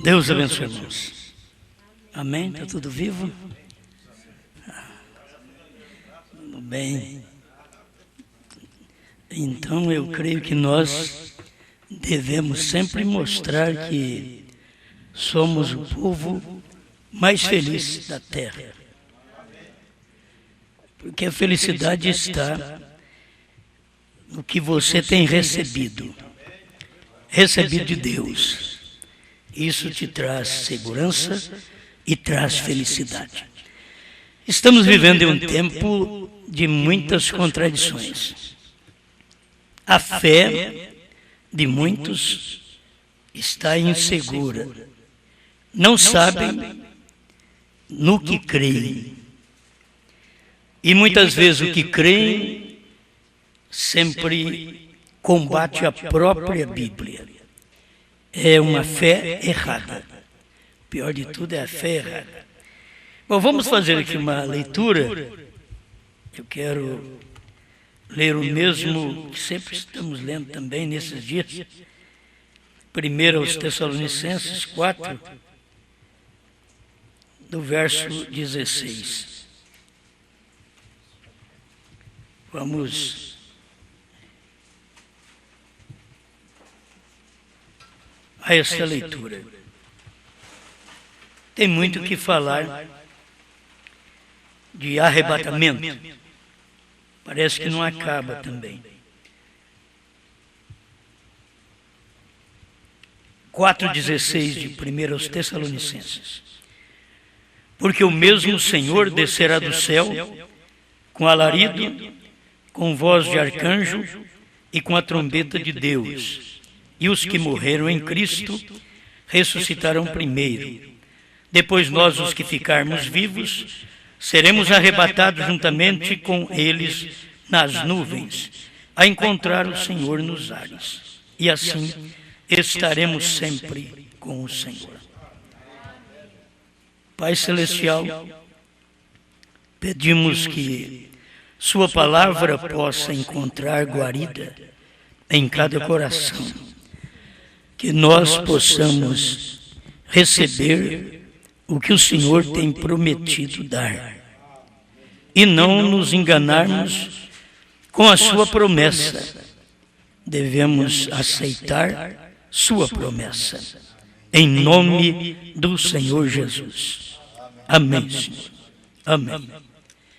Deus abençoe, irmãos. Amém? Está tudo vivo? Tudo bem. Então eu creio que nós devemos sempre mostrar que somos o povo mais feliz da terra. Porque a felicidade está no que você tem recebido. Recebido de Deus. Isso te traz segurança e traz felicidade. Estamos vivendo em um tempo de muitas contradições. A fé de muitos está insegura. Não sabem no que creem. E muitas vezes o que creem sempre combate a própria Bíblia. É uma fé errada. O pior de tudo é a fé errada. Bom, vamos fazer aqui uma leitura. Eu quero ler o mesmo que sempre estamos lendo também nesses dias. 1 aos Tessalonicenses 4, do verso 16. Vamos a esta leitura. Tem muito o que falar de arrebatamento. Parece que não acaba também. 4,16 de 1 aos Tessalonicenses. Porque o mesmo Senhor descerá do céu com alarido, com voz de arcanjo e com a trombeta de Deus. E os que morreram em Cristo ressuscitarão primeiro. Depois nós, os que ficarmos vivos, seremos arrebatados juntamente com eles nas nuvens, a encontrar o Senhor nos ares. E assim estaremos sempre com o Senhor. Pai Celestial, pedimos que Sua palavra possa encontrar guarida em cada coração. Que nós possamos receber o que o Senhor tem prometido dar. E não nos enganarmos com a sua promessa. Devemos aceitar sua promessa. Em nome do Senhor Jesus. Amém, Senhor. Amém.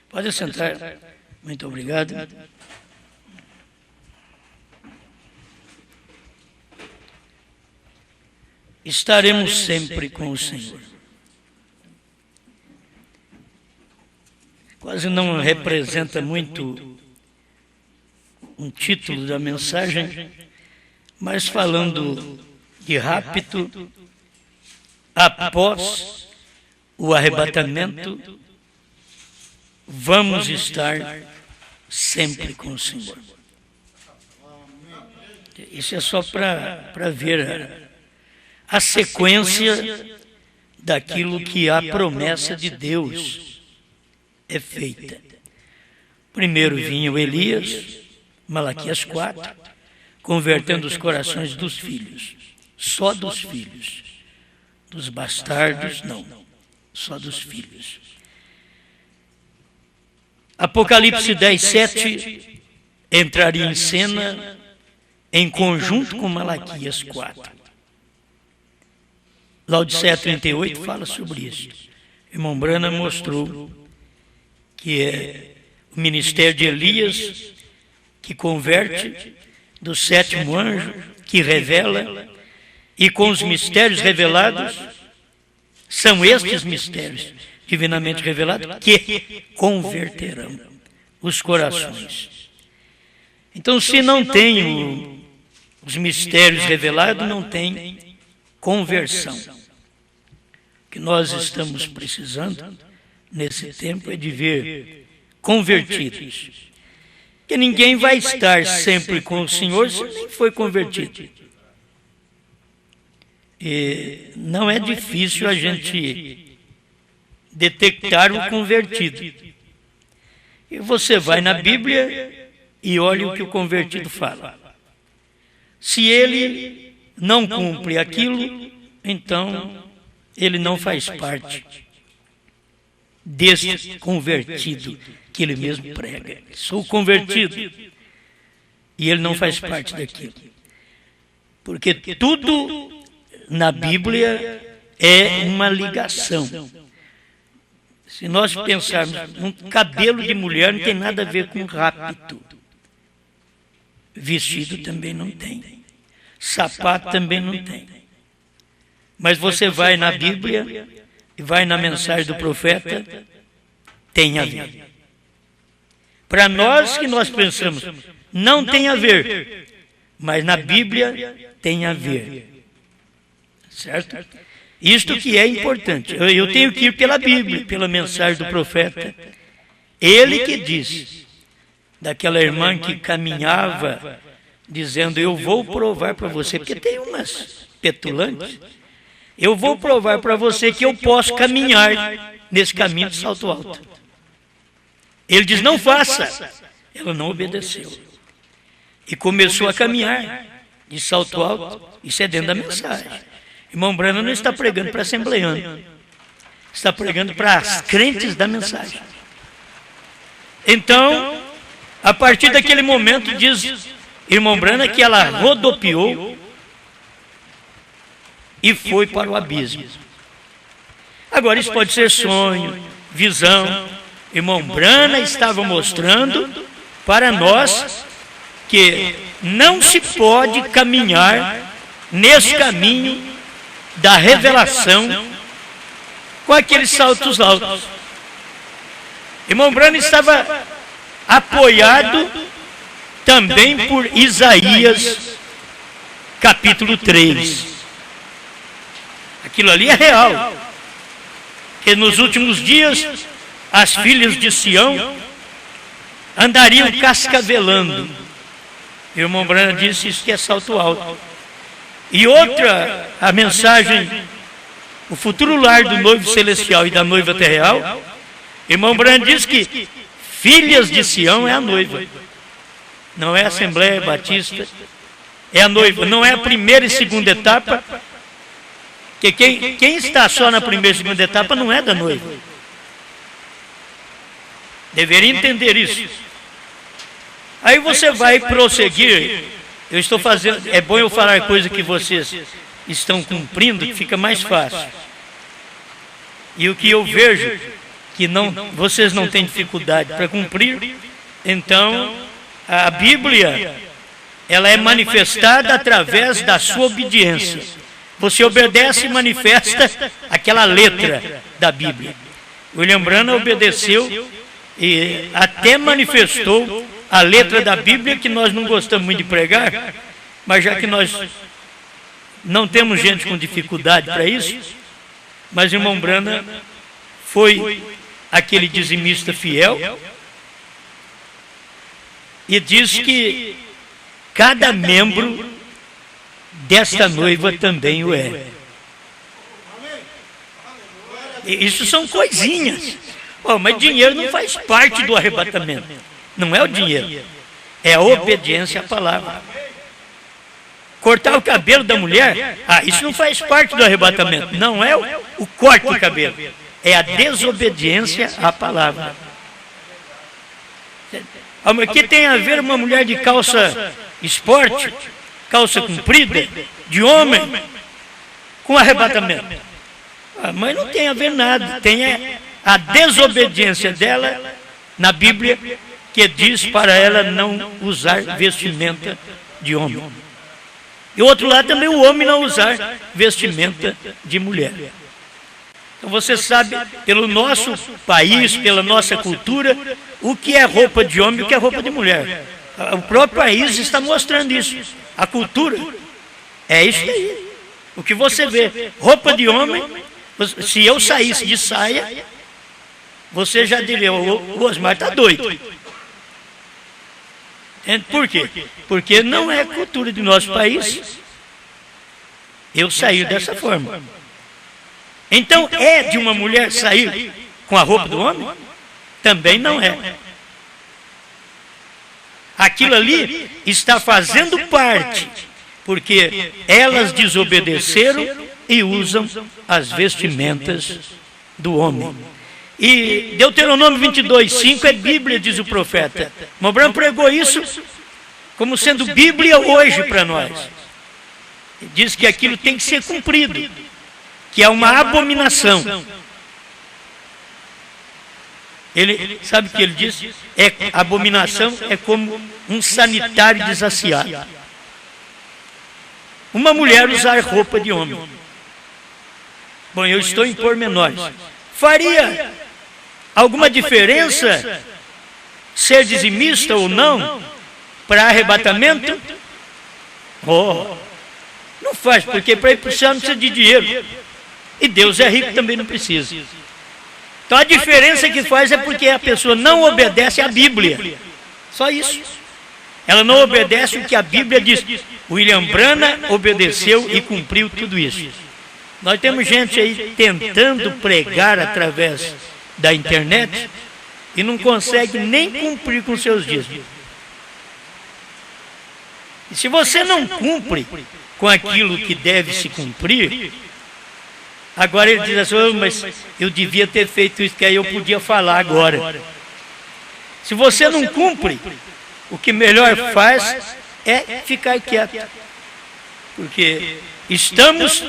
Pode sentar. Muito obrigado. Estaremos sempre com o Senhor. Quase não representa muito um título da mensagem, mas falando de rapto, após o arrebatamento, vamos estar sempre com o Senhor. Isso é só para ver a sequência daquilo que a promessa de Deus é feita. Primeiro vinha Elias, Malaquias 4, convertendo os corações dos filhos, só dos filhos, dos bastardos não, só dos filhos. Apocalipse 10, 7 entraria em cena em conjunto com Malaquias 4. Laodiceia 38 fala sobre isso. O irmão Branham mostrou que é o ministério de Elias que converte, do sétimo anjo que revela, e com os mistérios revelados, são estes mistérios divinamente revelados que converterão os corações. Então, se não tem os mistérios revelados, não tem conversão. O que nós estamos precisando nesse tempo é de ver convertidos. Que ninguém vai estar sempre com o Senhor se nem foi convertido. E não é difícil a gente detectar o convertido. E você vai na Bíblia e olha o que o convertido fala. Se ele não cumpre aquilo, então ele não faz parte desse convertido que ele mesmo prega. Sou convertido. E ele não faz parte daquilo. Porque tudo na Bíblia é uma ligação. Se nós pensarmos, um cabelo de mulher não tem nada a ver com rapto. Vestido também não tem. Sapato também não tem. Mas você vai na Bíblia e vai na mensagem do profeta, tem a ver. Para nós que nós pensamos, não tem a ver, mas na Bíblia tem a ver. Certo? Isto que é importante. Eu tenho que ir pela Bíblia, pela mensagem do profeta. Ele que diz, daquela irmã que caminhava, dizendo, eu vou provar para você, porque tem umas petulantes, eu vou provar para você que eu posso caminhar nesse caminho de salto alto. Ele diz, não faça. Ela não obedeceu. E começou a caminhar de salto alto. Isso é dentro da mensagem. Irmão Branham não está pregando para assembleano. Está pregando para as crentes da mensagem. Então, a partir daquele momento, diz irmão Branham que ela rodopiou e foi para o abismo. Agora, isso pode ser sonho, visão. Irmão Branham estava mostrando para nós que não se pode caminhar nesse caminho da revelação com aqueles saltos altos. Irmão Branham estava apoiado também por Isaías capítulo 3. Aquilo ali é real. Que nos últimos dias as filhas de Sião andariam cascavelando. Irmão Branham disse isso que é salto alto. E outra, a mensagem, o futuro lar do noivo celestial e da noiva terreal, irmão Branham diz que filhas de Sião é a noiva. Não é a Assembleia Batista, é a noiva. Não é a primeira e segunda etapa, que quem está só na primeira e segunda etapa não é da noiva. Deveria entender isso. Aí você vai prosseguir. Eu estou fazendo, é bom eu falar coisa que vocês estão cumprindo, que fica mais fácil. E o que eu vejo, que vocês não têm dificuldade para cumprir, então a Bíblia, ela é manifestada através da sua obediência. Você obedece e manifesta aquela letra da Bíblia. William Branham obedeceu e até manifestou a letra da Bíblia, que nós não gostamos muito de pregar, mas já que nós não temos gente com dificuldade para isso, mas irmão Branham foi aquele dizimista fiel e diz que cada membro desta noiva também o é. Isso são coisinhas. Mas dinheiro não faz parte do arrebatamento. Não é o dinheiro, é a obediência à palavra. Cortar o cabelo da mulher, isso não faz parte do arrebatamento. Não é o corte do cabelo, é a desobediência à palavra. O que tem a ver uma mulher de calça esporte, calça comprida, de homem, com arrebatamento? Mas não tem a ver nada, tem a desobediência dela na Bíblia, que diz para ela não usar vestimenta de homem. E o outro lado também o homem não usar vestimenta de mulher. Então você sabe, pelo nosso país, pela nossa cultura, o que é roupa de homem e o que é roupa de mulher. O próprio país está mostrando isso. A cultura é isso aí. O que você vê, roupa de homem, se eu saísse de saia, você já diria, o Osmar está doido. Por quê? Porque não é cultura do nosso país eu sair dessa forma. Então, é de uma mulher sair com a roupa do homem? Também não é. Aquilo ali está fazendo parte, porque elas desobedeceram e usam as vestimentas do homem. E Deuteronômio 22:5 é Bíblia, diz o profeta. Irmão Branham pregou isso como sendo Bíblia hoje para nós. Diz que aquilo tem que ser cumprido, que é uma abominação. Ele sabe o que ele diz? Abominação é como um sanitário desaciado. Uma mulher usar roupa de homem. Bom, eu estou em pormenores. Faria alguma diferença ser dizimista ou não para arrebatamento? Não faz, porque para ir para o céu não precisa de dinheiro. E Deus é rico, também não precisa. Então a diferença que faz é porque a pessoa não obedece à Bíblia. Só isso. Ela não obedece o que a Bíblia diz. William Branham obedeceu e cumpriu tudo isso. Nós temos gente aí tentando pregar através da internet e não consegue nem cumprir com seus dias. E se você não cumpre com aquilo que deve se cumprir, agora ele diz assim, mas eu devia ter feito isso, que aí eu podia falar agora. Se você não cumpre, o que melhor faz é ficar quieto. Porque estamos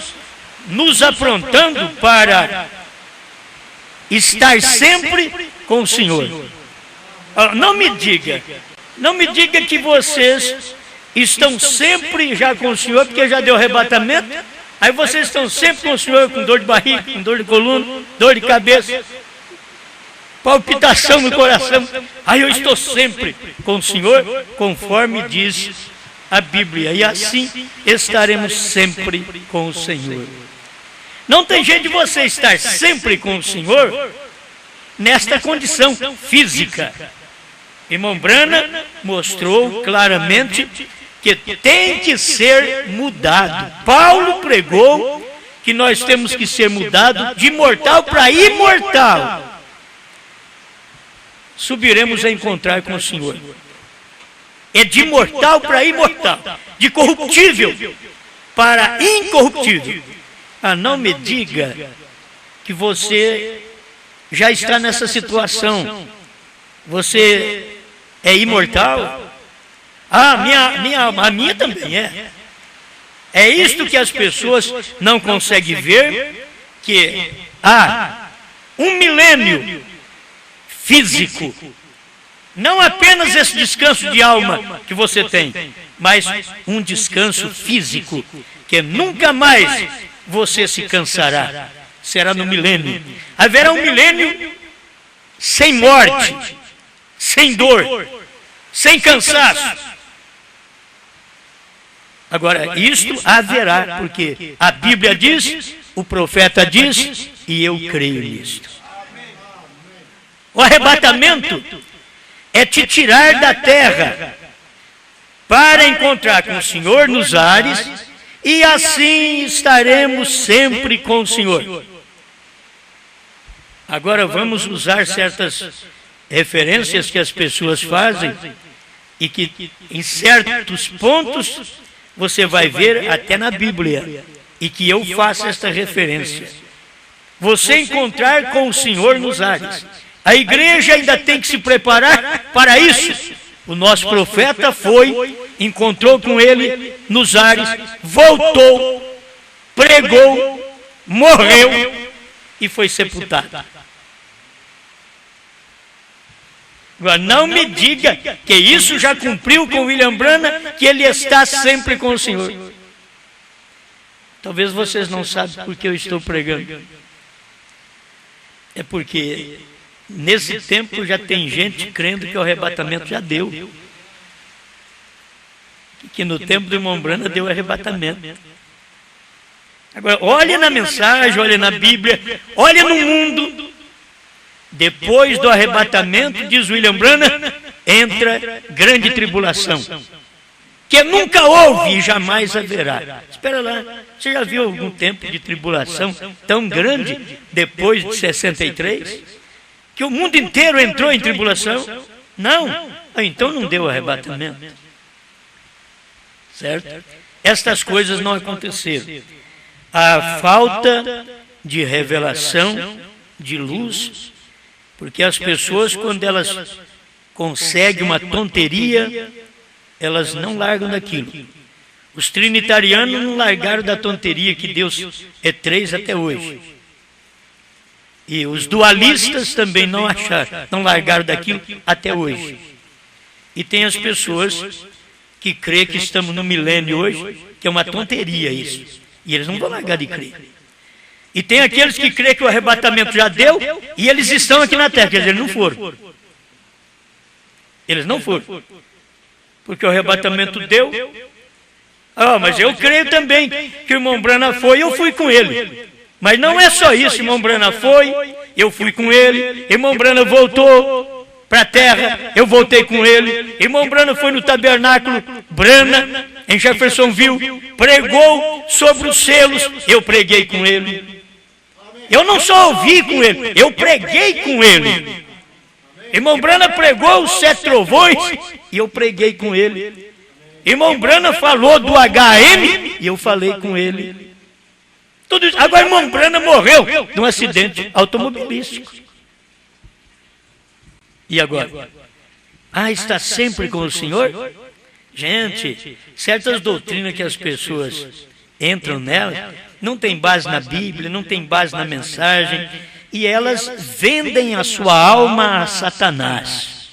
nos aprontando para estar sempre com o Senhor. Não me diga que vocês estão sempre já com o Senhor, porque já deu arrebatamento, aí vocês estão sempre com o Senhor, com dor de barriga, com dor de coluna, dor de cabeça, palpitação no coração. Aí eu estou sempre com o Senhor, conforme diz a Bíblia, e assim estaremos sempre com o Senhor. Não tem jeito de você estar sempre com o Senhor nesta condição física. Irmão Branham mostrou claramente que tem que ser mudado. Paulo pregou que nós temos que ser mudados de mortal para imortal. Subiremos a encontrar com o Senhor. É de mortal para imortal, de corruptível para incorruptível. Não me diga que você já está nessa situação. Você é imortal? A minha também é. É isto que as pessoas não conseguem ver, que há um milênio físico. Não apenas esse descanso de alma que você tem, mas um descanso físico, que nunca mais você se cansará. Será no milênio. Haverá um milênio sem morte, sem dor, sem cansaço. Agora, isto haverá, porque a Bíblia diz, o profeta diz, e eu creio nisto. O arrebatamento é te tirar da terra para encontrar com o Senhor nos ares, e assim estaremos sempre com o Senhor. Agora vamos usar certas referências que as pessoas fazem e que em certos pontos você vai ver até na Bíblia, e que eu faço esta referência. Você encontrar com o Senhor nos ares. A igreja ainda tem que se preparar para isso. O nosso profeta foi, encontrou com ele nos ares, voltou, pregou, morreu e foi sepultado. Agora, não me diga que isso já cumpriu com William Branham, que ele está sempre com o Senhor. Talvez vocês não saibam por que eu estou pregando. É porque nesse tempo já tem gente crendo que o arrebatamento já deu. Que no tempo do irmão Branham deu arrebatamento. Agora, olha na mensagem, olha na Bíblia, olha no mundo. Depois do arrebatamento, diz William Branham, entra grande tribulação, que nunca houve e jamais haverá. Espera lá, você já viu algum tempo de tribulação tão grande depois de 63? Que o mundo inteiro entrou em tribulação? Não. Então não deu arrebatamento. Certo? Estas coisas não aconteceram. a falta de revelação, de luz, porque as pessoas, quando elas conseguem uma tonteria, elas não largam daquilo. Os trinitarianos não largaram da tonteria que Deus é 3 até hoje. E os dualistas também não acharam, não largaram daquilo até hoje. E tem as pessoas que creem que estamos no milênio hoje, que é uma tonteria isso. E eles não vão largar de crer. E tem aqueles que creem que o arrebatamento já deu e eles estão aqui na terra, quer dizer, eles não foram. Eles não foram. Porque o arrebatamento deu. Mas eu creio também que o irmão Brana foi, eu fui com ele. Mas não é só isso, irmão Brana foi, eu fui com ele, irmão Brana voltou para a terra, eu voltei com ele, irmão Brana foi no tabernáculo Brana, em Jeffersonville, pregou sobre os selos, eu preguei com ele. Eu não só ouvi com ele, eu preguei com ele. Irmão Brana pregou os 7 trovões e eu preguei com ele. Irmão Brana falou do HM e eu falei com ele. Tudo isso. Agora irmão Brana morreu num acidente automobilístico. E agora? Está sempre com o Senhor? Gente, certas doutrinas que as pessoas entram nelas, não tem base na Bíblia, não tem base na mensagem, e elas vendem a sua alma a Satanás.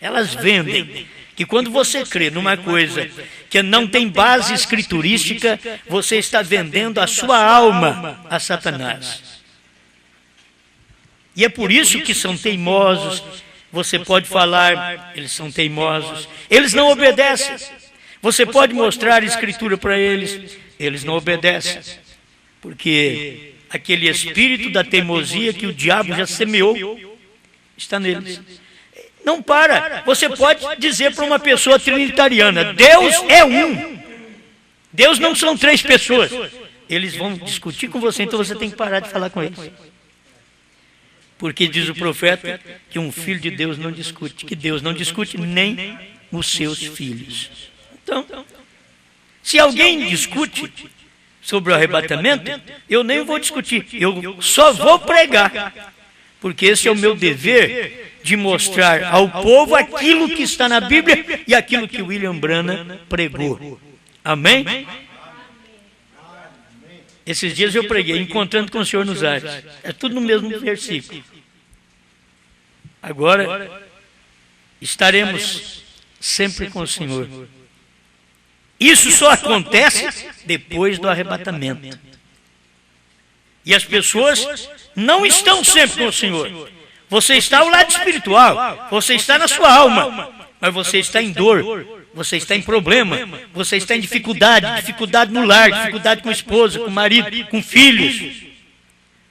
Elas vendem. Que quando você crê numa coisa que não tem base escriturística, você está vendendo a sua alma a Satanás. E é por isso que são teimosos. Você pode falar, eles são teimosos. Eles não obedecem. Você pode mostrar a escritura para eles, eles não obedecem. Porque aquele espírito da teimosia que o diabo já semeou está neles. Não para. Você pode dizer para uma pessoa trinitariana, Deus é um. Deus não são 3 pessoas. Eles vão discutir com você, então você tem que parar de falar com eles. Porque diz o profeta que um filho de Deus não discute, que Deus não discute nem os seus filhos. Então, se alguém discute sobre o arrebatamento, eu nem vou discutir, eu só vou pregar. Porque esse é o meu dever de mostrar ao povo aquilo que está na Bíblia e aquilo que William Branham pregou. Amém? Esses dias eu preguei, encontrando com o Senhor nos ares. É tudo no mesmo versículo. Agora, estaremos sempre com o Senhor. Isso só acontece depois do arrebatamento. E as pessoas não estão sempre com o Senhor. Você está ao lado espiritual, você está na sua alma, mas você está em dor, você está em problema, você está em dificuldade, dificuldade no lar, dificuldade com a esposa, com o marido, com filhos.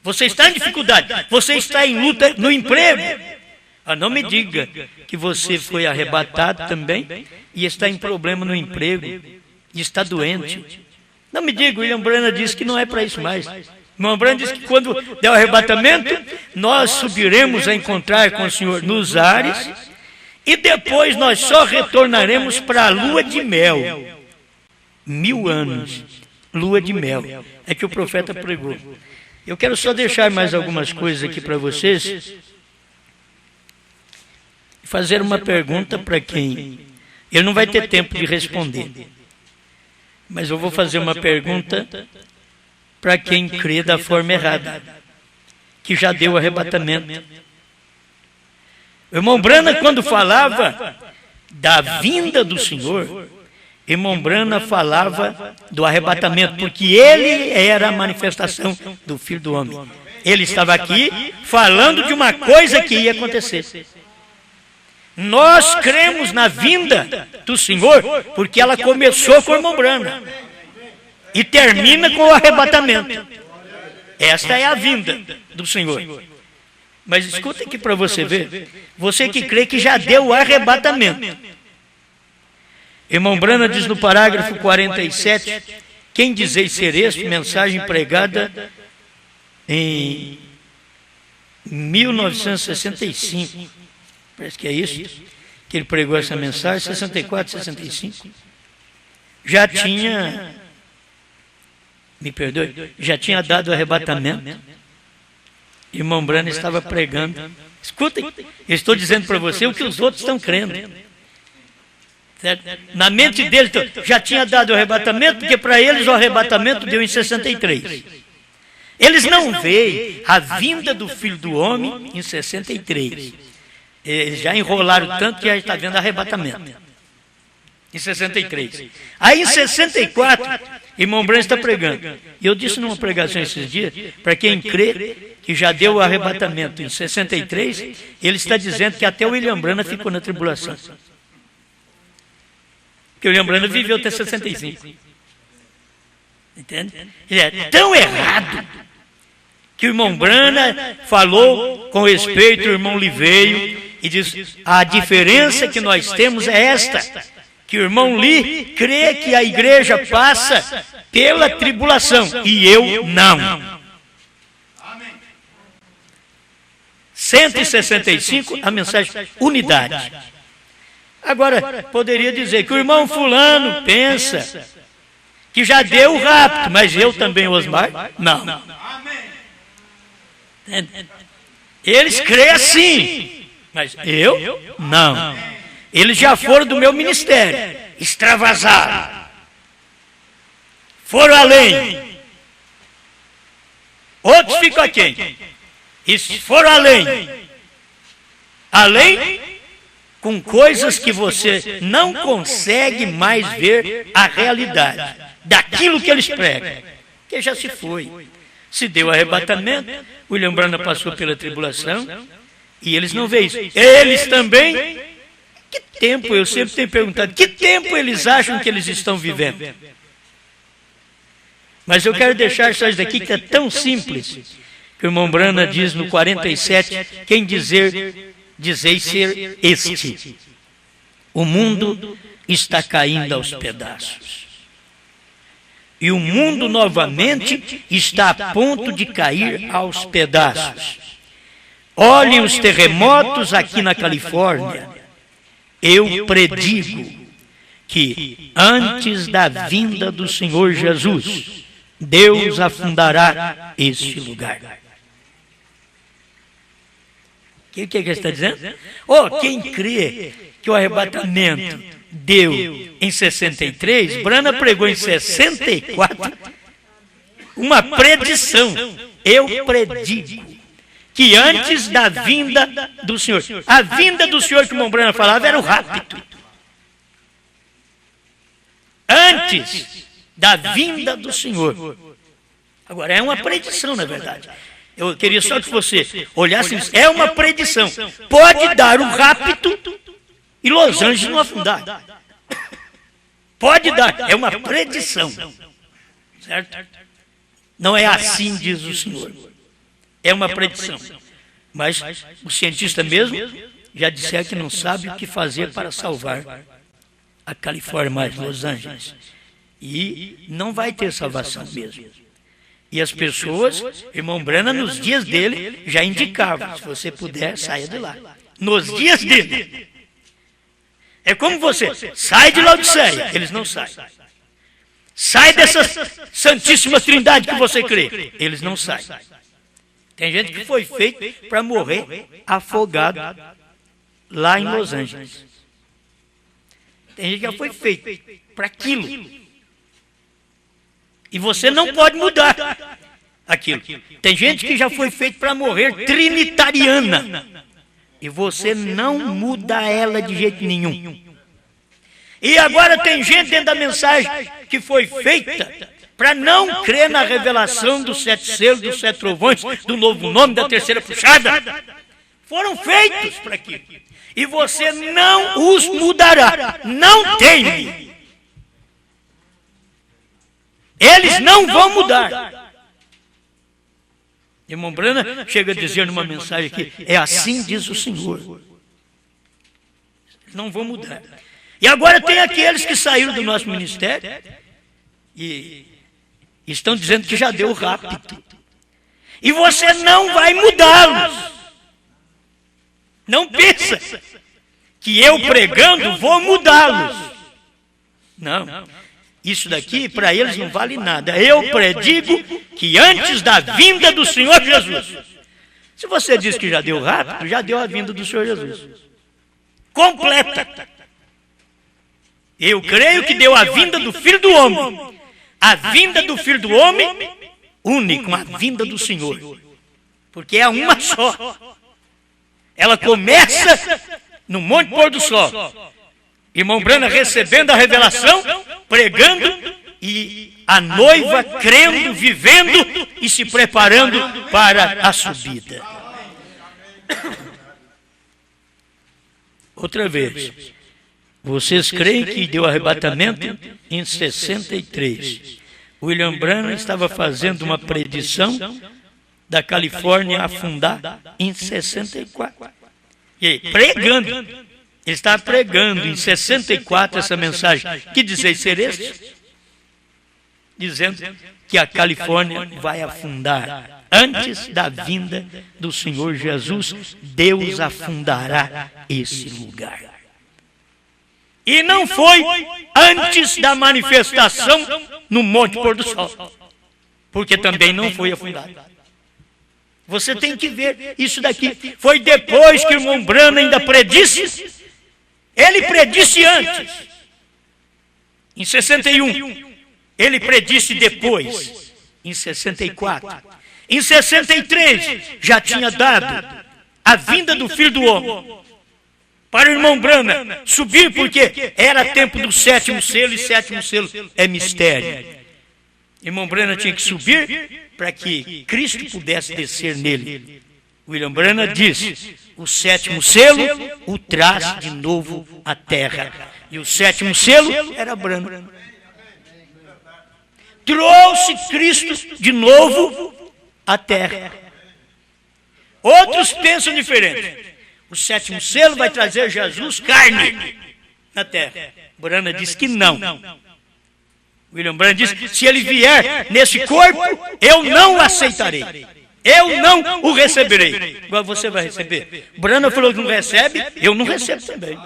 Você está em dificuldade, você está em luta no emprego. Não me diga que você foi arrebatado também e está em problema no emprego e está doente. Não me diga, William Branham disse que não é para isso mais. Irmão Branham disse que quando der o arrebatamento, nós subiremos a encontrar com o Senhor nos ares e depois nós só retornaremos para a lua de mel. 1000 anos, lua de mel. É que o profeta pregou. Eu quero só deixar mais algumas coisas aqui para vocês. Fazer uma pergunta para quem ele não vai ter tempo de responder. Mas eu vou fazer uma pergunta para quem crê da forma errada, que já deu o arrebatamento. O irmão Branham, quando falava da vinda do Senhor, irmão Branham falava do arrebatamento, porque ele era a manifestação do Filho do Homem. Ele estava aqui falando de uma coisa que ia acontecer. Nós cremos na vinda do Senhor, porque ela começou com o irmão Branham e termina com o arrebatamento. Esta é a vinda do Senhor. Mas escuta aqui para você ver. Você que crê que já deu o arrebatamento. Irmão Branham diz no parágrafo 47, quem dizeis ser este? Mensagem pregada em 1965. Parece que é isso que ele pregou essa mensagem, 64, 65. Já tinha me perdoe, já tinha dado o arrebatamento. Irmão Branham estava pregando. Escutem, eu estou dizendo para você o que os outros estão crendo. Certo? Na mente deles, já tinha dado o arrebatamento, porque para eles o arrebatamento deu em 63. Eles não veem a vinda do Filho do Homem em 63. Eles já enrolaram tanto que já está vendo arrebatamento. Em 63. Aí em 64, irmão Branham está pregando. E eu disse numa pregação esses dias, para quem crê que já deu o arrebatamento em 63, ele está dizendo que até o William Branham ficou na tribulação. Porque o William Branham viveu até 65. Entende? Ele é tão errado que o irmão Branham falou com respeito ao irmão Liveio e diz: a diferença que nós temos é esta, que o irmão Li crê que a igreja passa pela tribulação e eu não. 165, a mensagem unidade. Agora, poderia dizer que o irmão fulano pensa que já deu o rapto, mas eu também, Osmar, não. Eles creem assim, mas eu não. Eles já foram do meu ministério, extravasaram, foram além. Outros ficam aqui, e foram além com coisas que você não consegue mais ver a realidade daquilo que eles pregam, que já se foi. Se deu arrebatamento, William Branham passou pela tribulação, e eles não veem isso. Eles também, que tempo, eu sempre tenho perguntado, que tempo eles acham que eles estão vivendo? Mas eu quero deixar só isso daqui, que é tão simples, que o irmão Branham diz no 47, quem dizei ser este. O mundo está caindo aos pedaços. E o mundo novamente está a ponto de cair aos pedaços. Olhem os terremotos aqui na Califórnia. Eu predigo que antes da vinda do Senhor Jesus, Deus afundará este lugar. O que ele está dizendo? Quem crê que o arrebatamento deu em 63, Branham pregou em 64, uma predição. Eu predigo que antes da vinda do Senhor, a vinda do Senhor que o irmão Branham falava era o rapto. Antes da vinda do Senhor. Agora, é uma predição, na verdade. Eu queria só que você olhasse isso. É uma predição. Pode dar o rapto e Los Angeles não afundar. Pode dar. É uma predição. Certo? Não é assim, diz o Senhor. É uma predição. Mas os cientistas mesmo já disseram que não sabem o que fazer para salvar a Califórnia mais Los Angeles. E não vai ter salvação mesmo. E as pessoas, irmão Branham, nos dias dele, já indicavam, se você puder, saia de lá. Nos dias dele. É como você, sai de Laodiceia. Eles não saem. Sai dessa Santíssima Trindade que você crê. Eles não saem. Tem gente que foi feito para morrer afogado lá em Los Angeles. Tem gente que já foi feito para aquilo. E você não pode mudar aquilo. Tem gente que já foi feito para morrer trinitariana. E você não muda ela de jeito nenhum. E agora tem gente dentro da mensagem que foi feita para não crer na revelação dos 7 selos, dos 7 trovões, do novo nome, da terceira puxada. Foram feitos para aquilo. E você não os mudará. Não teme. Eles não vão mudar. Irmão Branham chega a dizer numa mensagem aqui, é assim diz o Senhor. Eles não vão mudar. E agora tem aqueles que saíram do nosso ministério e estão dizendo que já deu o rapto. E você não vai mudá-los. Não pensa que eu pregando vou mudá-los. Não. Isso daqui para eles não vale nada. Eu predigo que antes da vinda do Senhor Jesus. Se você diz que já deu rápido, já deu a vinda do Senhor Jesus. Completa. Eu creio que deu a vinda do Filho do Homem. A vinda do Filho do Homem, une com a vinda do Senhor. Porque é uma só. Ela começa no Monte Pôr do Sol. Irmão Branham recebendo a revelação, pregando, e a noiva crendo, vivendo e se preparando para a subida. Outra vez, vocês creem que deu arrebatamento em 63. William Branham estava fazendo uma predição da Califórnia afundar em 64. E aí, pregando. Ele estava pregando em 64 essa mensagem. Que dizeis ser este? Dizendo que a Califórnia vai afundar. Antes da vinda do Senhor Jesus, Deus afundará esse lugar. E não foi antes da manifestação no Monte Pôr do Sol. Porque também não foi afundado. Você tem que ver isso daqui. Foi depois que o irmão Branham ainda predisse. Ele predisse antes. Em 61. Ele predisse depois. Em 64. Em 63 já tinha dado a vinda do Filho do Homem. Para o irmão Branham subir, porque era tempo do sétimo selo, e sétimo selo é mistério. Irmão Branham tinha que subir para que Cristo pudesse descer nele. William Branham diz: o sétimo selo o traz de novo à terra. E o sétimo selo era Branham. Trouxe Cristo de novo à terra. Outros pensam diferente. O sétimo selo vai trazer Jesus carne na terra. Branham diz que não. William Branham diz: se ele vier nesse corpo, eu não o aceitarei. Eu não o receberei. Agora você vai receber. Branham falou que não recebe, eu não recebo também.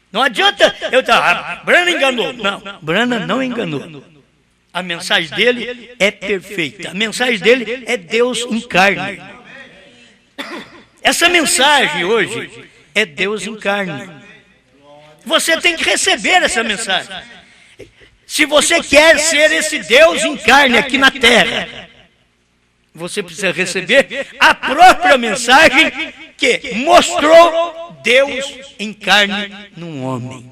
Não adianta eu estar. Branham enganou. Não, Branham não enganou. A mensagem dele é perfeita. A mensagem dele é Deus em carne. Essa mensagem hoje é Deus em carne. Você tem que receber essa mensagem. Se você quer ser esse Deus em carne aqui na terra, você precisa receber a própria mensagem que mostrou Deus em carne num homem.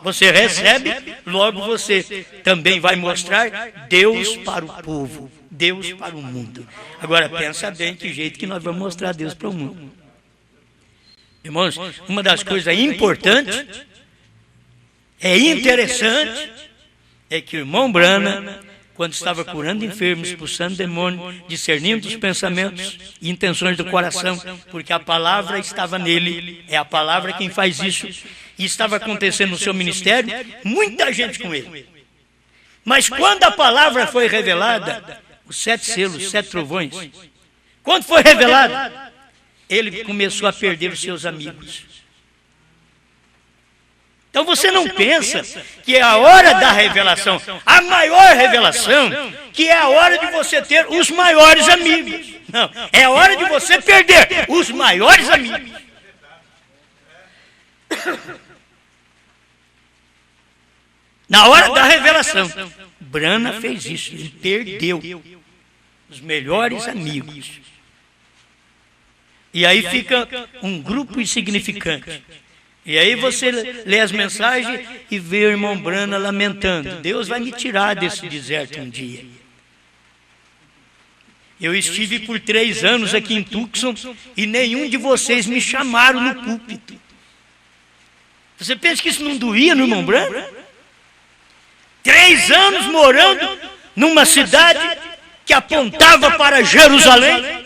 Você recebe, logo você também vai mostrar Deus para o povo, Deus para o mundo. Agora pensa bem que jeito que nós vamos mostrar Deus para o mundo. Irmãos, uma das coisas importantes, interessante, é que o irmão Branham, quando estava curando enfermos, expulsando demônios, discernindo os pensamentos e intenções do coração, porque a palavra estava nele, é a palavra quem faz isso, e estava acontecendo no seu ministério, muita gente com ele. Mas quando a palavra foi revelada, os 7 selos, os 7 trovões, quando foi revelada, ele começou a perder os seus amigos. Então você não pensa que é a hora da revelação, a maior revelação, que é a hora de você ter os maiores amigos. Não, é a hora de você perder os maiores amigos. Na hora da revelação, Branham fez isso, ele perdeu os melhores amigos. E aí fica um grupo insignificante. E aí você lê as mensagens e vê o irmão Branham lamentando: Deus vai me tirar desse deserto um dia. Eu estive por 3 anos aqui em Tucson e nenhum de vocês me chamaram no púlpito. Você pensa que isso não doía no irmão Branham? 3 anos morando numa cidade que apontava para Jerusalém,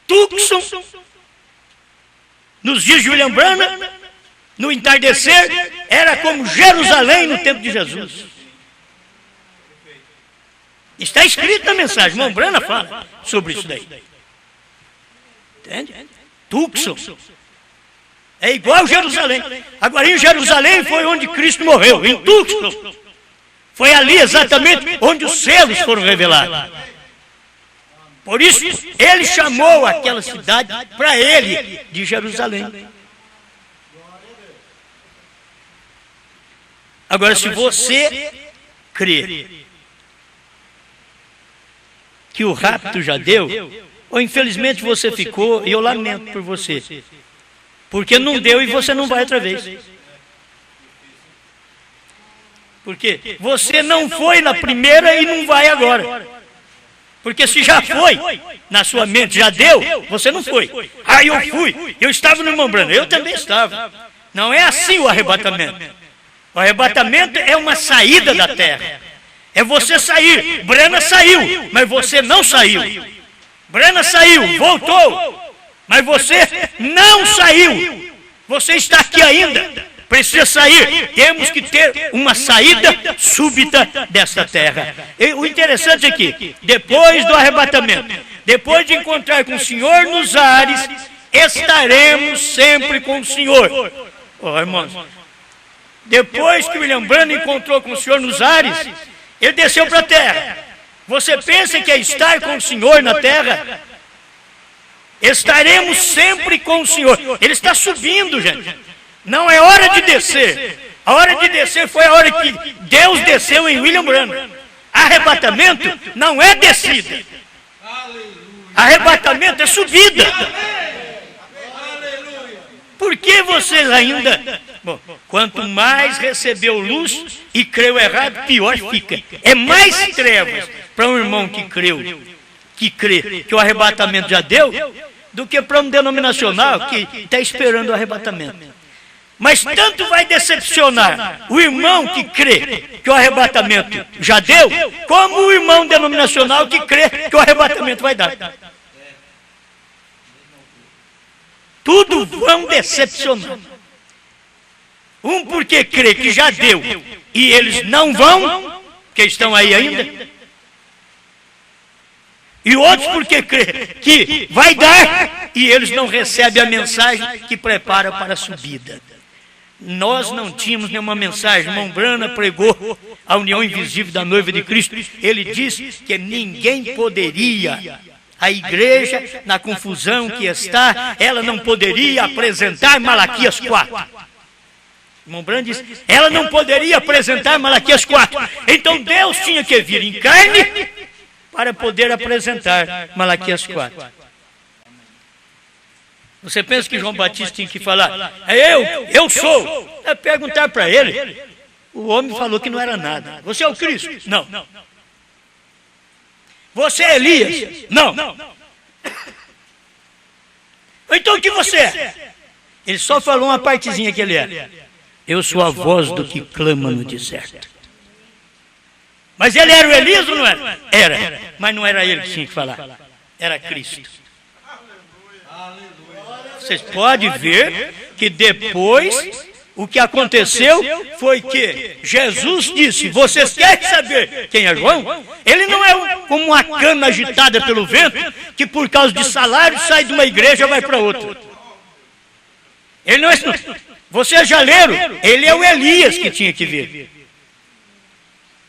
Tucson, nos dias de William Branham, no entardecer, era como Jerusalém no tempo de Jesus. Está escrito na mensagem, irmão Branham fala sobre isso daí. Entende? Tucson. É igual Jerusalém. Agora, em Jerusalém foi onde Cristo morreu, em Tuxtlan. Foi ali exatamente onde os selos foram revelados. Por isso, ele chamou aquela cidade para ele de Jerusalém. Agora, se você crê que o rapto já deu, ou infelizmente você ficou, e eu lamento por você, porque não deu e você não vai outra vez. Porque você não foi na primeira e não vai agora. Porque se já foi, na sua mente já deu, você não foi. Ah, eu fui, eu estava no irmão Branham, eu também estava. Não é assim o arrebatamento. O arrebatamento é uma saída da terra. É você sair. Branham saiu, mas você não saiu. Branham saiu, voltou, mas você não saiu. Você está aqui ainda. Precisa sair. Temos que ter uma saída súbita desta terra. E o interessante é que, depois do arrebatamento, depois de encontrar com o Senhor nos ares, estaremos sempre com o Senhor. Oh, irmãos, depois que William Branham encontrou com o Senhor nos ares, ele desceu para a terra. Você pensa que é estar com o Senhor na terra? Estaremos sempre com o Senhor. Ele está subindo, gente. Não é hora de descer. A hora de descer foi a hora que Deus desceu em William Branham. Arrebatamento não é descida. Arrebatamento é subida. Por que vocês ainda... Bom, quanto mais recebeu luz e creu errado, pior fica. É mais trevas para um irmão que crê que o arrebatamento já deu, do que para um denominacional que está esperando o arrebatamento. Mas tanto vai decepcionar o irmão que crê que o arrebatamento já deu, como o irmão denominacional que crê que o arrebatamento vai dar. Tudo vão decepcionar. Um porque crê que já deu e eles não vão, porque estão aí ainda. E outros porque crê que vai dar e eles não recebem a mensagem que prepara para a subida. Nós não tínhamos nenhuma mensagem. Irmão Branham pregou a união invisível da noiva de Cristo. Ele disse que ninguém poderia, a igreja, na confusão que está, ela não poderia apresentar Malaquias 4. Irmão Branham disse, ela não poderia apresentar Malaquias 4. Então Deus tinha que vir em carne para poder apresentar Malaquias 4. Você pensa que João Batista tinha que falar, eu sou. É perguntar para ele. O homem falou que não era nada. Você é o Cristo? Não. Você é Elias? Não. Então o que você é? Ele só falou uma partezinha que ele é. Eu sou a voz do que clama no deserto. Mas ele era o Elias ou não era? Era. Mas não era ele que tinha que falar. Era Cristo. Vocês podem ver que depois o que aconteceu foi que Jesus disse, vocês querem saber quem é João? Ele não é como uma cana agitada pelo vento, que por causa de salário sai de uma igreja e vai para outra. Ele não é... Vocês já leram? Ele é o Elias que tinha que vir.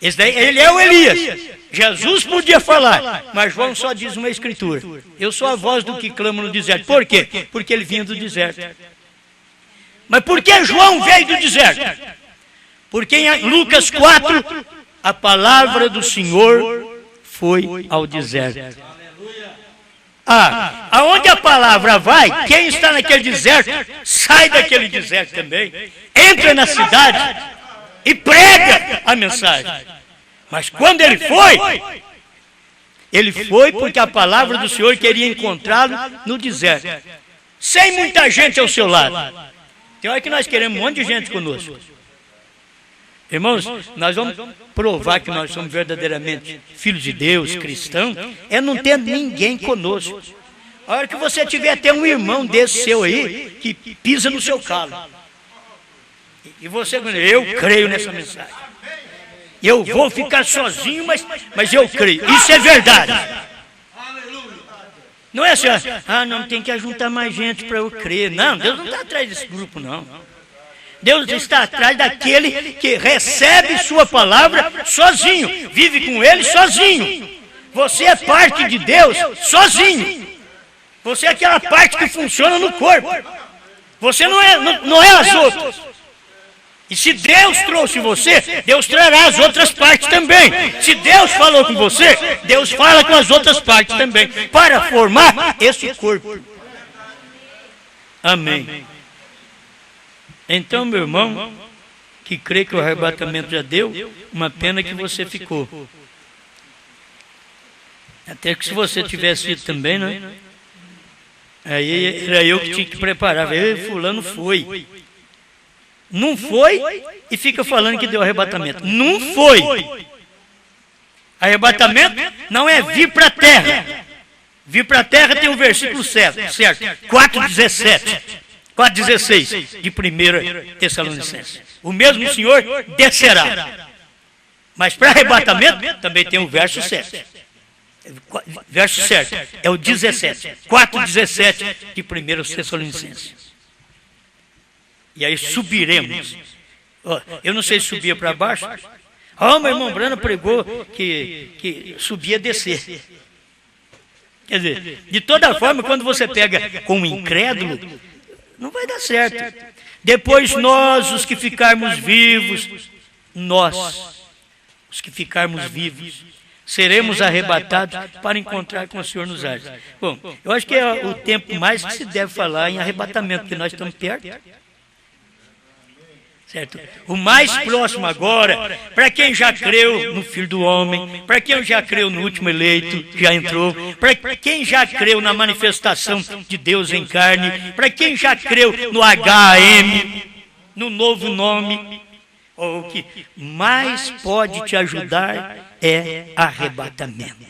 Ele é o Elias. Jesus podia falar, mas João só diz uma escritura. Eu sou a voz do que clama no deserto. Por quê? Porque ele vinha do deserto. Mas por que João veio do deserto? Porque em Lucas 4, a palavra do Senhor foi ao deserto. Aonde a palavra vai, quem está naquele deserto, sai daquele deserto também. Entra na cidade e prega a mensagem. Mas quando ele foi porque a palavra do Senhor queria encontrá-lo no deserto, sem muita gente ao seu lado. Tem hora que nós queremos um monte de gente conosco. Irmãos, nós vamos provar que nós somos verdadeiramente filhos de Deus, cristãos, é não ter ninguém conosco. A hora que você tiver até um irmão desse seu aí, que pisa no seu calo. E você, eu creio nessa mensagem. Eu vou ficar sozinho, mas eu creio. Isso é verdade. Não é assim, não tem que ajuntar mais gente para eu crer. Não, Deus não está atrás desse grupo, não. Deus está atrás daquele que recebe sua palavra sozinho, vive com ele sozinho. Você é parte de Deus sozinho. Você é aquela parte que funciona no corpo. Você não é as outras. E se Deus trouxe você, Deus trará as outras partes também. Se Deus falou com você, Deus fala com as outras partes também, para formar esse corpo. Amém. Então, meu irmão, que crê que o arrebatamento já deu, uma pena que você ficou. Até que se você tivesse ido também, né? Aí era eu que tinha que preparar. Fulano foi. Não foi e fica falando que deu arrebatamento. Não foi. Arrebatamento não é vir para a terra. Vir para a terra tem um versículo certo. 4,17. 4,16 de 1 Tessalonicenses. O mesmo Senhor descerá. Mas para arrebatamento também tem um verso certo. Verso certo é o 17. 4,17 de 1 Tessalonicenses. E aí subiremos. Eu não sei se subia para baixo. Meu irmão Brana pregou que subia e descer. Quer dizer, de toda forma, quando você pega com um incrédulo, não vai dar certo. Depois nós, os que ficarmos vivos, os que ficarmos vivos, seremos arrebatados para encontrar com o Senhor nos ares. Bom, eu acho que é o tempo mais que se deve falar em arrebatamento, porque nós estamos perto. Certo? O mais próximo agora, para quem já creu no Filho do Homem, para quem já creu no último eleito, que já entrou, para quem já creu na manifestação de Deus em carne, para quem já creu no HM, no novo nome, o que mais pode te ajudar é arrebatamento.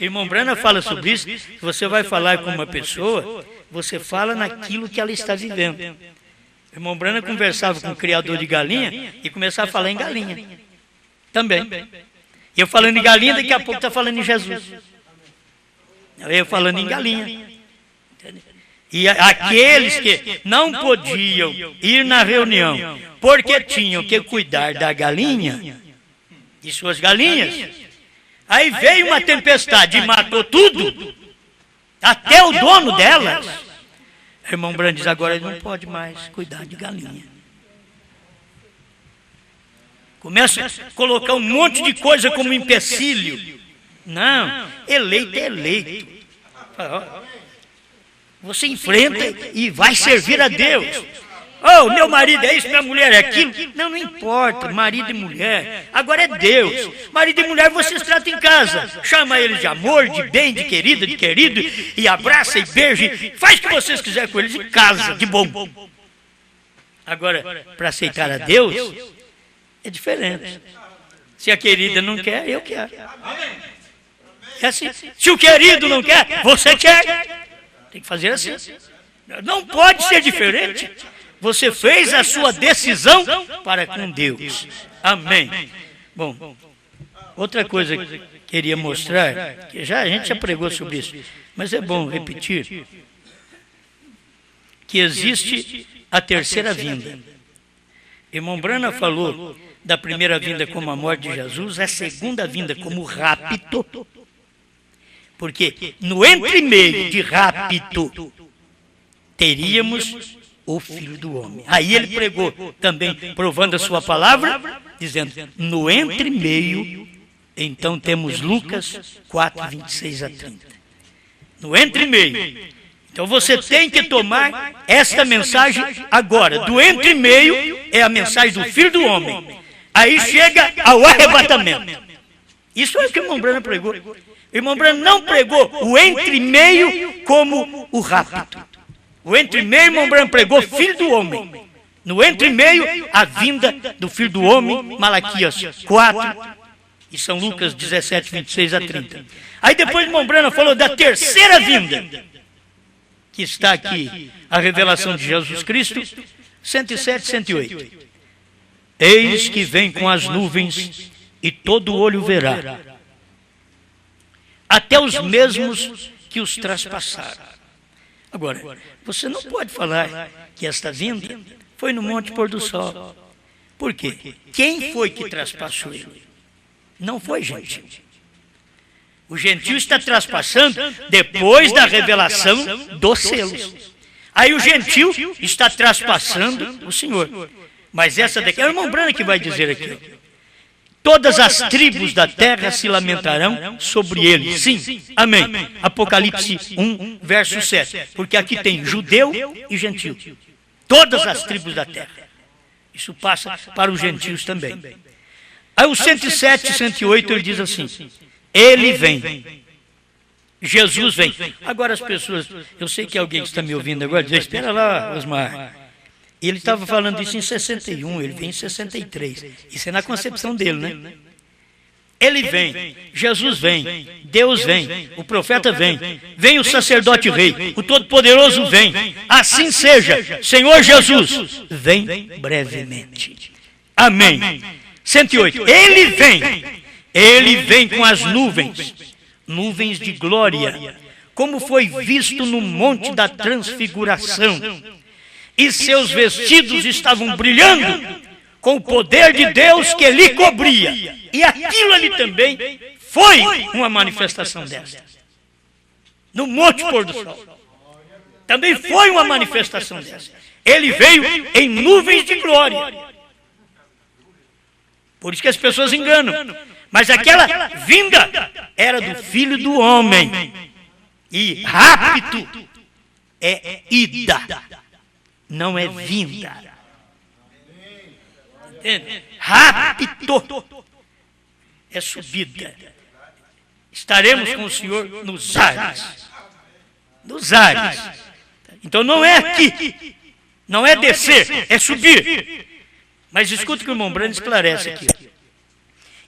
Irmão Brana fala sobre isso. Se você vai falar com uma pessoa, você fala naquilo que ela está vivendo. Irmão Brana conversava com o criador de galinha e começava a falar em galinha. Também. E eu falando em galinha, daqui a pouco está falando em Jesus. Eu falando em galinha. E aqueles que não podiam ir na reunião, porque tinham que cuidar da galinha, de suas galinhas, aí veio uma tempestade e matou tudo, até o dono delas. Irmão Brana diz, agora ele não pode mais cuidar de galinha. Começa a colocar um monte de coisa como empecilho. Não, eleito é eleito. Você enfrenta e vai servir a Deus. Meu marido é isso, minha mulher é aquilo. Não importa, marido e mulher. Agora é Deus. Marido e mulher vocês tratam em casa. Chama eles de amor, de bem, de querida, de querido. E abraça e beija. Faz o que vocês quiserem com eles em casa, de bom. Agora, para aceitar a Deus, é diferente. Se a querida não quer, eu quero. É assim. Se o querido não quer, você quer. Tem que fazer assim. Não pode ser diferente. Você fez a sua decisão para com Deus. Amém. Bom, outra coisa que queria mostrar, que a gente já pregou sobre isso, mas é bom repetir, que existe a terceira vinda. Irmão Brana falou da primeira vinda como a morte de Jesus, a segunda vinda como rapto, porque no entremeio de rapto teríamos o Filho do Homem. Aí ele pregou também, provando a sua palavra, dizendo, no entremeio, então temos Lucas 4, 26 a 30. No entremeio. Então você tem que tomar esta mensagem agora. Do entremeio é a mensagem do Filho do Homem. Aí chega ao arrebatamento. Isso é o que o irmão Brana pregou. O irmão Brana não pregou o entremeio como o rapto. O entremeio, irmão Brana pregou Filho do Homem. No entremeio, a vinda do Filho do Homem, Malaquias 4 e São Lucas 17, 26 a 30. Aí depois o irmão Brana falou da terceira vinda, que está aqui, a revelação de Jesus Cristo, 107, 108. Eis que vem com as nuvens e todo olho verá. Até os mesmos que os traspassaram. Agora, você não pode falar que esta vinda foi no Monte Pôr do Sol. Por quê? Quem foi que traspassou ele? Não foi gentil. O gentil está traspassando depois da revelação dos selos. Aí o gentil está traspassando o Senhor. Mas essa daqui, é o irmão Branham que vai dizer aqui. Todas as tribos da terra se lamentarão sobre ele. Sim, amém. Apocalipse 1, verso 7. Porque aqui tem judeu e gentil. Todas as tribos da terra. Isso passa para os gentios também. Aí o 107 e 108 ele diz assim: ele vem. Jesus vem. Agora as pessoas, eu sei que alguém que está me ouvindo agora diz: espera lá, Osmar. Ele estava falando isso em 61, ele vem em 63. Isso é na concepção dele, né? Ele vem, Jesus vem, Deus vem, o profeta vem, vem o sacerdote rei, o Todo-Poderoso vem. Assim seja, Senhor Jesus, vem brevemente. Amém. 108. Ele vem com as nuvens, nuvens de glória, como foi visto no monte da transfiguração. E seus vestidos estavam brilhando com o poder de Deus que lhe cobria. E aquilo ali também foi uma manifestação dessa. No Monte Pôr do Sol. Também foi uma manifestação dessa. Ele veio em nuvens de glória. Por isso que as pessoas enganam. Mas aquela vinda era do Filho do Homem. E rápido é ida. Não é vinda. Entende? Rápido é subida. Estaremos com o Senhor nos ares. Nos ares. Então não é aqui. Não é descer, é subir. Mas escuta que o irmão Branham esclarece aqui.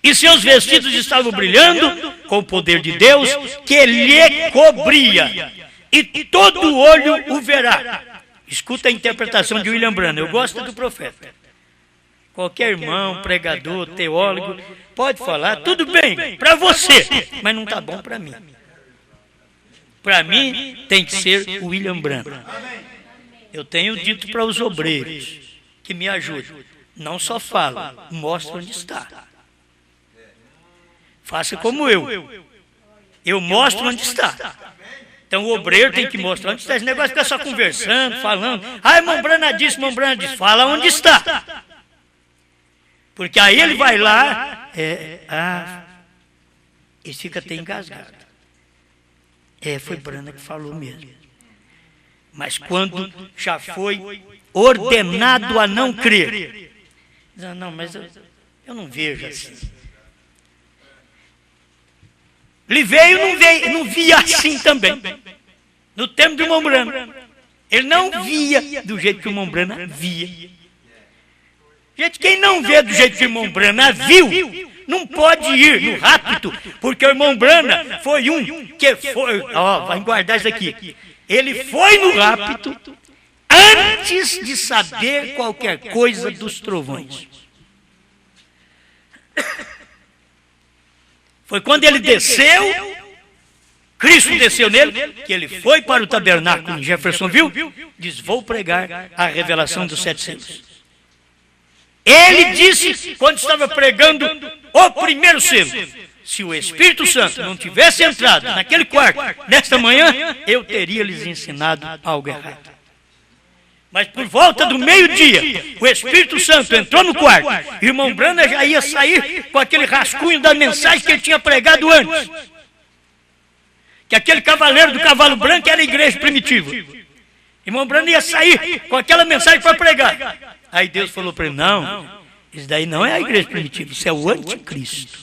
E seus vestidos estavam brilhando com o poder de Deus que lhe cobria. E todo olho o verá. Escuta a interpretação de William Branham. Eu gosto do profeta. Qualquer irmão, pregador, teólogo, pode falar, tudo bem, para você, mas não está bom para mim. Para mim, tem que ser o William Branham. Eu tenho dito para os obreiros que me ajudam. Não só fala, mostra onde está. Faça como eu. Eu mostro onde está. Então o obreiro tem que mostrar onde está. Esse negócio fica só conversando, falando. Ah, irmão Branham disse, irmão Branham disse. Fala onde está. Porque aí ele vai lá, e fica até engasgado. Foi Branham que falou mesmo. Mas quando já foi ordenado a não crer. Não, mas eu não vejo assim. Ele veio e não via assim também. No tempo do irmão Branham. Ele não via do jeito que o irmão Branham via. Gente, quem não vê do jeito que o irmão Branham viu, não pode ir no rápido, porque o irmão Branham foi um que foi... vai guardar isso aqui. Ele foi no rápido antes de saber qualquer coisa dos trovões. Foi quando ele desceu, Cristo desceu nele, que ele foi para o tabernáculo em Jeffersonville, diz, vou pregar a revelação dos 7 selos. Ele disse, quando estava pregando o primeiro selo, se o Espírito Santo não tivesse entrado naquele quarto, nesta manhã, eu teria lhes ensinado algo errado. Mas por volta do meio-dia, o Espírito Santo entrou no quarto, e o irmão Branham já ia sair com aquele rascunho da mensagem que ele tinha pregado antes. Que aquele cavaleiro do cavalo branco era a igreja primitiva. Irmão Branham ia sair com aquela mensagem para pregar. Aí Deus falou para ele, não, isso daí não é a igreja primitiva, isso é o anticristo.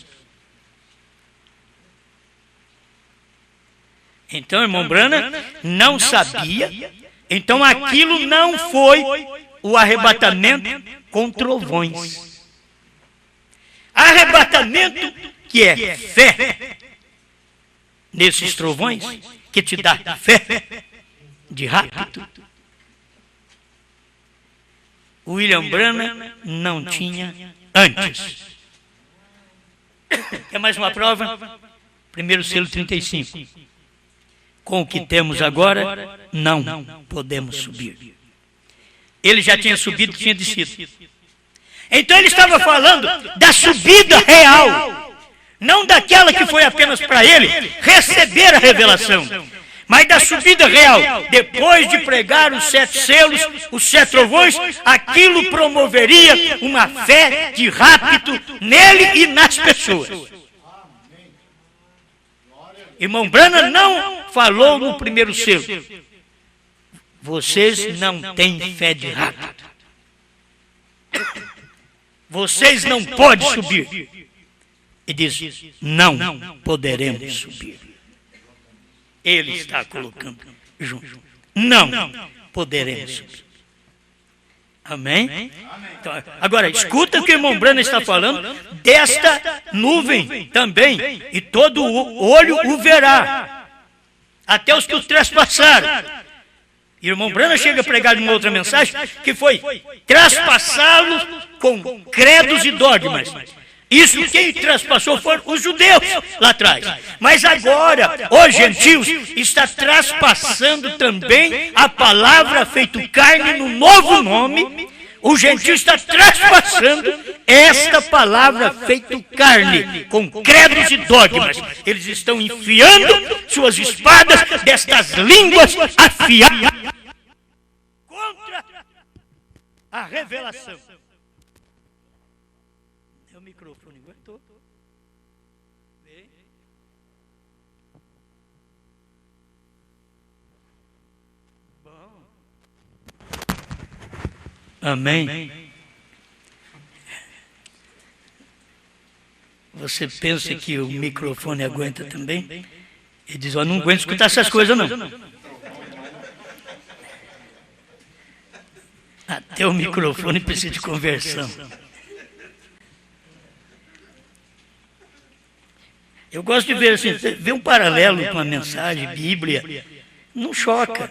Então, irmão Branham não sabia, então aquilo não foi o arrebatamento com trovões. Arrebatamento que é fé nesses trovões, que te dá fé de rápido. William Branham não tinha antes. Quer mais uma prova? Primeiro selo 35. com o que temos agora, não podemos subir. Ele já tinha subido e tinha descido. Então ele estava falando da subida real, não daquela que foi apenas para ele receber a revelação, mas da subida real. Depois de pregar os 7 selos, os 7 trovões, aquilo promoveria uma fé de rapto nele e nas pessoas. Irmão Branham não falou no primeiro selo: vocês não têm fé de rapto. Vocês não podem subir. E diz: não poderemos subir. Ele está colocando junto. Não poderemos subir. Amém? Então, agora, escuta o que o irmão Branham está falando desta nuvem também. E todo olho o verá. Até os que o trespassaram. E o irmão Branham chega a pregar uma outra mensagem, que foi traspassá-los com credos e dogmas. Isso quem traspassou foram os judeus lá atrás. Mas agora, os gentios está traspassando também a palavra feito carne no novo nome. O gentio está traspassando esta palavra feito carne com credos e dogmas. Eles estão enfiando suas espadas destas línguas afiadas contra a revelação. O microfone aguentou. Bom. Amém. Você pensa que o microfone aguenta também? Ele diz: ó, não aguento escutar essas coisas não. Até o microfone precisa de conversão. Eu gosto de ver assim, ver um paralelo com a mensagem, Bíblia, não choca.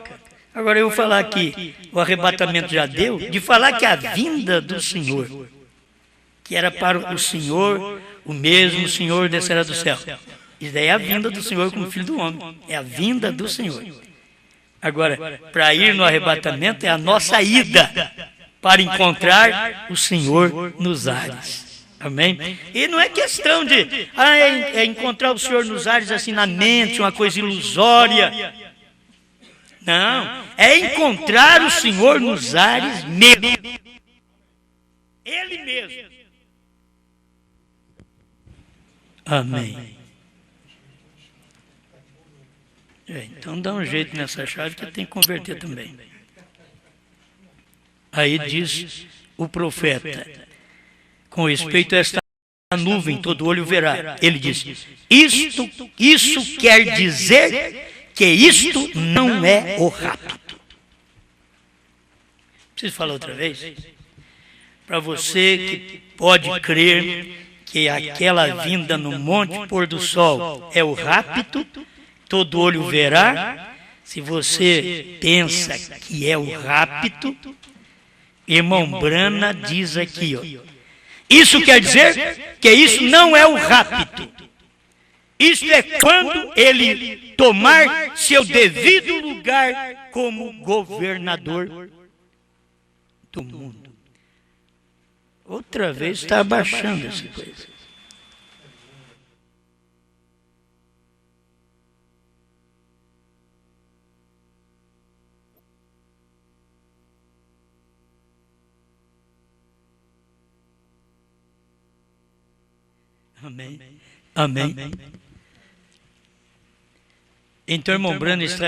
Agora eu vou falar que o arrebatamento já deu, de falar que a vinda do Senhor, que era para o Senhor, o mesmo Senhor descerá do céu. Isso daí é a vinda do Senhor como Filho do Homem, é a vinda do Senhor. Agora, para ir no arrebatamento é a nossa ida, para encontrar o Senhor nos ares. Amém? E não é questão de encontrar o Senhor nos ares assim na mente, uma coisa ilusória. Não, é encontrar o Senhor nos ares mesmo. Ele mesmo. Amém. Então dá um jeito nessa chave que tem que converter também. Aí diz o profeta, com respeito a esta nuvem, todo olho verá. Ele diz: isso quer dizer que isto não é o rapto. Preciso falar outra vez? Para você que pode crer que aquela vinda no monte pôr do sol é o rapto, todo olho verá. Se você pensa que é o rapto, irmão Branham diz aqui, ó, isso quer dizer que isso não é o rapto. Isso é quando ele tomar seu devido lugar como governador do mundo. Outra vez está abaixando essa coisa. Amém. Amém. Então, irmão Branham está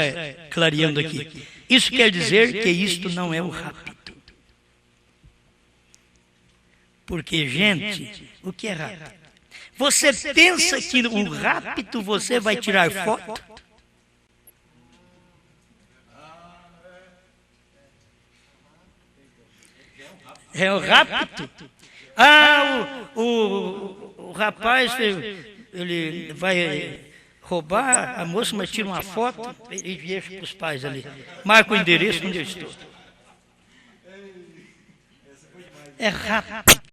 clareando aqui. Isso quer dizer que isto não é o rapto. Porque, gente, o que é rapto? Você pensa que o rapto você vai tirar foto? É o rapto? O rapaz, ele vai roubar a moça, mas tira uma foto e deixa para os pais ali. Marca o endereço onde eu estou. É rápido.